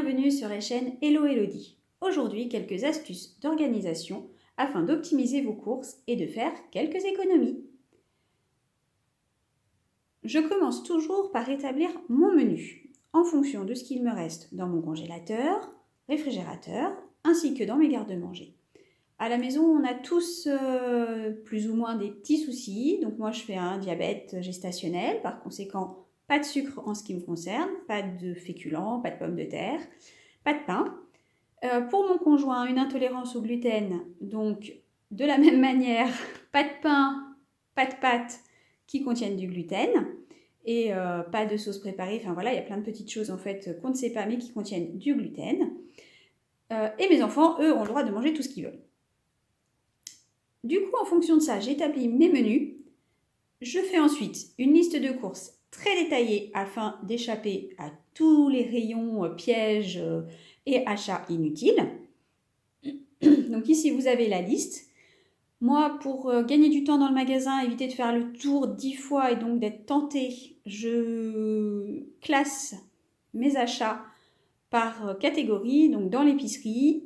bienvenue sur la chaîne Hello Elodie. Aujourd'hui, quelques astuces d'organisation afin d'optimiser vos courses et de faire quelques économies. Je commence toujours par établir mon menu en fonction de ce qu'il me reste dans mon congélateur, réfrigérateur ainsi que dans mes garde-manger. À la maison, on a tous plus ou moins des petits soucis. Donc moi, je fais un diabète gestationnel. Par conséquent, pas de sucre en ce qui me concerne, pas de féculents, pas de pommes de terre, pas de pain. Pour mon conjoint, une intolérance au gluten. Donc, de la même manière, pas de pain, pas de pâtes qui contiennent du gluten. Et pas de sauce préparée. Enfin voilà, il y a plein de petites choses en fait qu'on ne sait pas mais qui contiennent du gluten. Et mes enfants, eux, ont le droit de manger tout ce qu'ils veulent. Du coup, en fonction de ça, j'établis mes menus. Je fais ensuite une liste de courses très détaillée afin d'échapper à tous les rayons pièges et achats inutiles. Donc ici, vous avez la liste. Moi, pour gagner du temps dans le magasin, éviter de faire le tour 10 fois et donc d'être tentée, je classe mes achats par catégorie. Donc dans l'épicerie,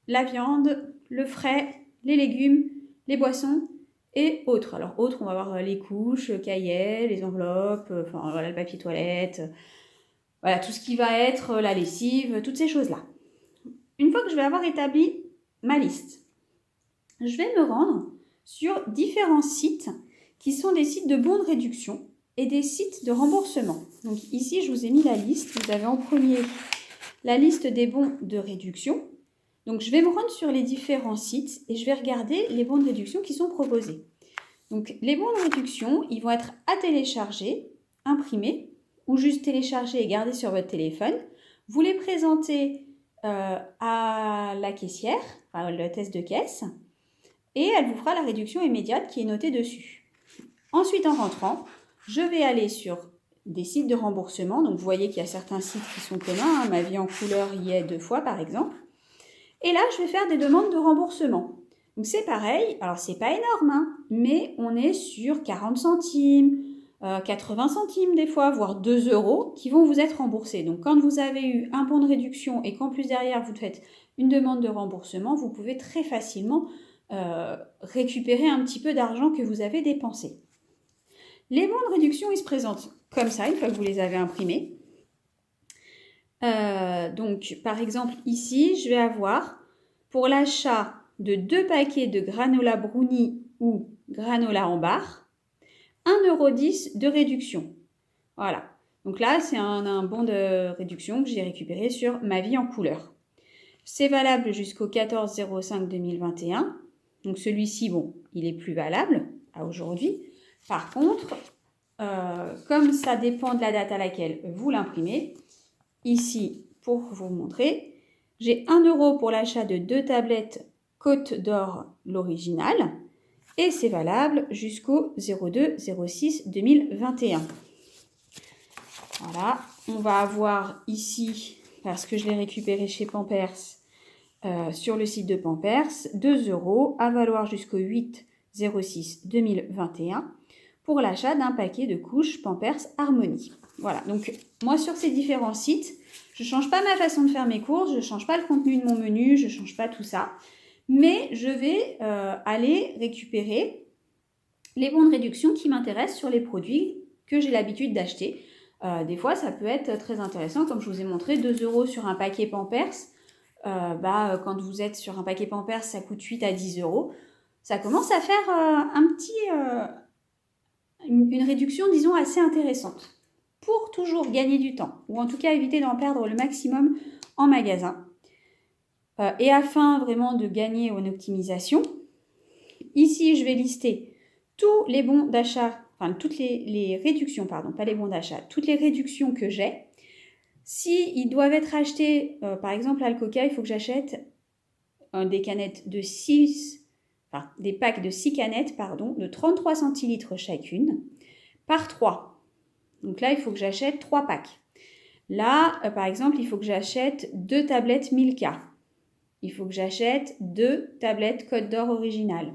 la viande, le frais, les légumes, les boissons et autres. Alors autres, on va voir les couches, le cahier, les enveloppes, enfin voilà, le papier toilette, voilà tout ce qui va être la lessive, toutes ces choses-là. Une fois que je vais avoir établi ma liste, je vais me rendre sur différents sites qui sont des sites de bons de réduction et des sites de remboursement. Donc ici, je vous ai mis la liste. Vous avez en premier la liste des bons de réduction. Donc, je vais me rendre sur les différents sites et je vais regarder les bons de réduction qui sont proposés. Donc, les bons de réduction, ils vont être à télécharger, imprimés ou juste télécharger et garder sur votre téléphone. Vous les présentez à la caissière, enfin, le test de caisse, et elle vous fera la réduction immédiate qui est notée dessus. Ensuite, en rentrant, je vais aller sur des sites de remboursement. Donc, vous voyez qu'il y a certains sites qui sont communs. Ma vie en couleur y est 2 fois, par exemple. Et là, je vais faire des demandes de remboursement. Donc, c'est pareil. Alors, c'est pas énorme, hein, mais on est sur 40 centimes, 80 centimes des fois, voire 2 euros qui vont vous être remboursés. Donc, quand vous avez eu un bon de réduction et qu'en plus derrière, vous faites une demande de remboursement, vous pouvez très facilement récupérer un petit peu d'argent que vous avez dépensé. Les bons de réduction, ils se présentent comme ça, une fois que vous les avez imprimés. Donc, par exemple, ici, je vais avoir, pour l'achat de 2 paquets de granola brownie ou granola en barre, 1,10 € de réduction. Voilà. Donc là, c'est un bon de réduction que j'ai récupéré sur Ma vie en couleur. C'est valable jusqu'au 14/05/2021. Donc celui-ci, bon, il est plus valable à aujourd'hui. Par contre, comme ça dépend de la date à laquelle vous l'imprimez, ici, pour vous montrer, j'ai 1 € pour l'achat de 2 tablettes Côte d'Or, l'original, et c'est valable jusqu'au 02/06/2021. Voilà, on va avoir ici, parce que je l'ai récupéré chez Pampers, sur le site de Pampers, 2 € à valoir jusqu'au 8/06/2021 pour l'achat d'un paquet de couches Pampers Harmonie. Voilà, donc moi sur ces différents sites, je ne change pas ma façon de faire mes courses, je ne change pas le contenu de mon menu, je ne change pas tout ça, mais je vais aller récupérer les bons de réduction qui m'intéressent sur les produits que j'ai l'habitude d'acheter. Des fois, ça peut être très intéressant, comme je vous ai montré, 2 € sur un paquet Pampers. Quand vous êtes sur un paquet Pampers, ça coûte 8 à 10 €. Ça commence à faire une réduction, disons, assez intéressante. Pour toujours gagner du temps, ou en tout cas éviter d'en perdre le maximum en magasin. Et afin vraiment de gagner en optimisation, ici je vais lister tous les bons d'achat, enfin toutes les réductions, pardon, pas les bons d'achat, toutes les réductions que j'ai. Si ils doivent être achetés, par exemple à Coca, il faut que j'achète des canettes de 6, enfin des packs de 6 canettes, pardon, de 33 centilitres chacune, par 3. Donc là, il faut que j'achète 3 packs. Là, par exemple, il faut que j'achète 2 tablettes Milka. Il faut que j'achète 2 tablettes Côte d'Or originale.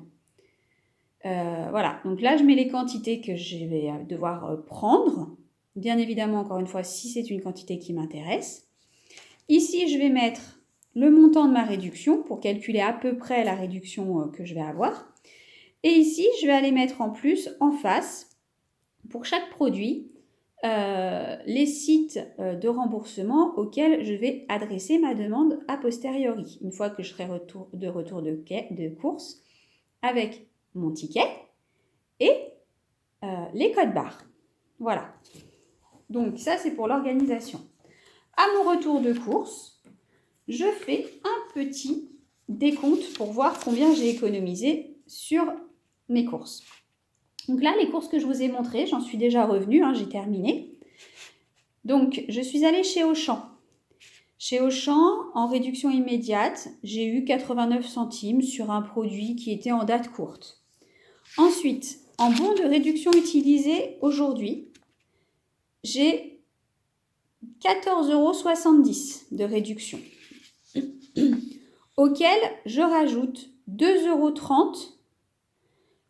Voilà, donc là, je mets les quantités que je vais devoir prendre. Bien évidemment, encore une fois, si c'est une quantité qui m'intéresse. Ici, je vais mettre le montant de ma réduction pour calculer à peu près la réduction que je vais avoir. Et ici, je vais aller mettre en plus, en face, pour chaque produit, les sites de remboursement auxquels je vais adresser ma demande a posteriori, une fois que je serai de retour de course avec mon ticket et les codes barres. Voilà. Donc ça, c'est pour l'organisation. À mon retour de course, je fais un petit décompte pour voir combien j'ai économisé sur mes courses. Donc là, les courses que je vous ai montrées, j'en suis déjà revenue, j'ai terminé. Donc, je suis allée chez Auchan. Chez Auchan, en réduction immédiate, j'ai eu 89 centimes sur un produit qui était en date courte. Ensuite, en bon de réduction utilisé aujourd'hui, j'ai 14,70 € de réduction, auquel je rajoute 2,30 €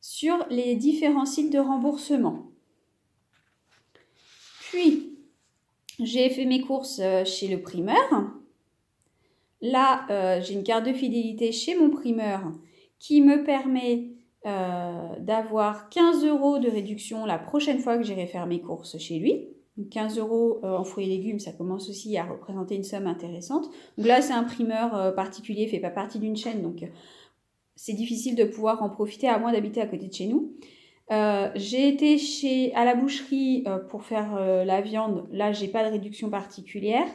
sur les différents sites de remboursement. Puis, j'ai fait mes courses chez le primeur. Là, j'ai une carte de fidélité chez mon primeur qui me permet d'avoir 15 € de réduction la prochaine fois que j'irai faire mes courses chez lui. Donc 15 € en fruits et légumes, ça commence aussi à représenter une somme intéressante. Donc là, c'est un primeur particulier, fait pas partie d'une chaîne, donc c'est difficile de pouvoir en profiter à moins d'habiter à côté de chez nous. J'ai été à la boucherie pour faire la viande. Là, j'ai pas de réduction particulière.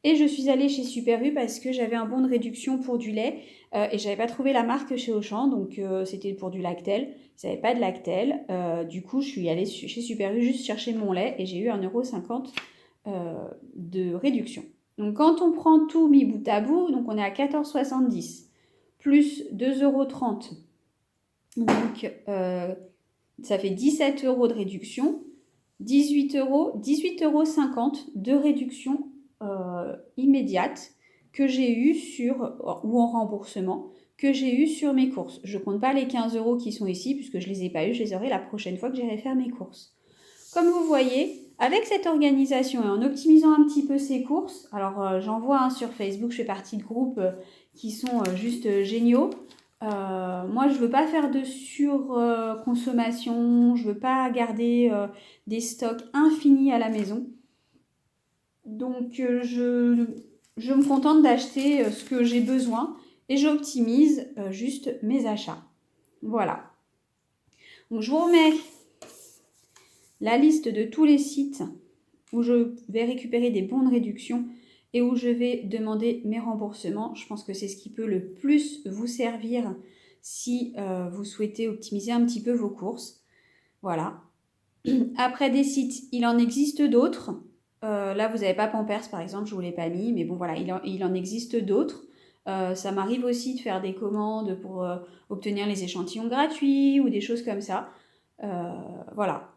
Et je suis allée chez Super U parce que j'avais un bon de réduction pour du lait et j'avais pas trouvé la marque chez Auchan, donc c'était pour du Lactel. Ils n'avaient pas de Lactel. Du coup, je suis allée chez Super U juste chercher mon lait et j'ai eu 1,50 € de réduction. Donc quand on prend tout mis bout à bout, donc on est à 14,70 plus 2,30 €. Donc ça fait 17 € de réduction, 18,50 € de réduction immédiate que j'ai eu ou en remboursement, que j'ai eu sur mes courses. Je ne compte pas les 15 € qui sont ici, puisque je ne les ai pas eu, je les aurai la prochaine fois que j'irai faire mes courses. Comme vous voyez, avec cette organisation et en optimisant un petit peu ces courses, alors j'en vois sur Facebook, je fais partie de groupes qui sont juste géniaux. Moi, je ne veux pas faire de surconsommation, je ne veux pas garder des stocks infinis à la maison. Donc, je me contente d'acheter ce que j'ai besoin et j'optimise juste mes achats. Voilà. Donc, je vous remets la liste de tous les sites où je vais récupérer des bons de réduction et où je vais demander mes remboursements. Je pense que c'est ce qui peut le plus vous servir si vous souhaitez optimiser un petit peu vos courses. Voilà. Après des sites, il en existe d'autres. Là, vous n'avez pas Pampers, par exemple, je ne vous l'ai pas mis, mais bon, voilà, il en existe d'autres. Ça m'arrive aussi de faire des commandes pour obtenir les échantillons gratuits ou des choses comme ça. Voilà.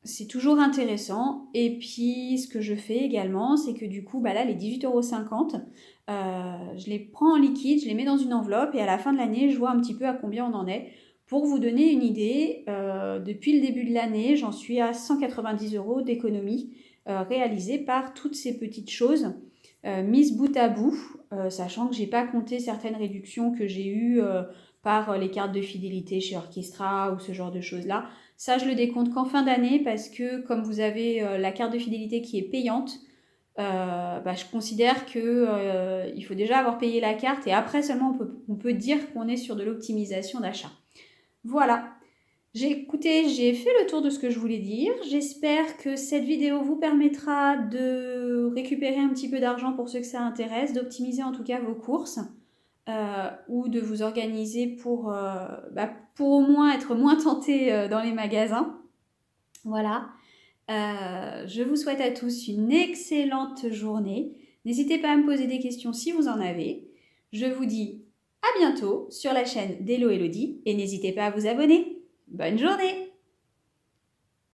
C'est toujours intéressant. Et puis, ce que je fais également, c'est que du coup, là, les 18,50 €, je les prends en liquide, je les mets dans une enveloppe et à la fin de l'année, je vois un petit peu à combien on en est. Pour vous donner une idée, depuis le début de l'année, j'en suis à 190 € d'économie réalisée par toutes ces petites choses mises bout à bout, sachant que je n'ai pas compté certaines réductions que j'ai eues par les cartes de fidélité chez Orchestra ou ce genre de choses-là. Ça, je le décompte qu'en fin d'année parce que comme vous avez la carte de fidélité qui est payante, je considère qu'il faut déjà avoir payé la carte et après seulement on peut dire qu'on est sur de l'optimisation d'achat. Voilà, j'ai fait le tour de ce que je voulais dire. J'espère que cette vidéo vous permettra de récupérer un petit peu d'argent pour ceux que ça intéresse, d'optimiser en tout cas vos courses ou de vous organiser pour au moins être moins tenté dans les magasins. Voilà. Je vous souhaite à tous une excellente journée. N'hésitez pas à me poser des questions si vous en avez. Je vous dis à bientôt sur la chaîne d'Hello Elodie et n'hésitez pas à vous abonner. Bonne journée!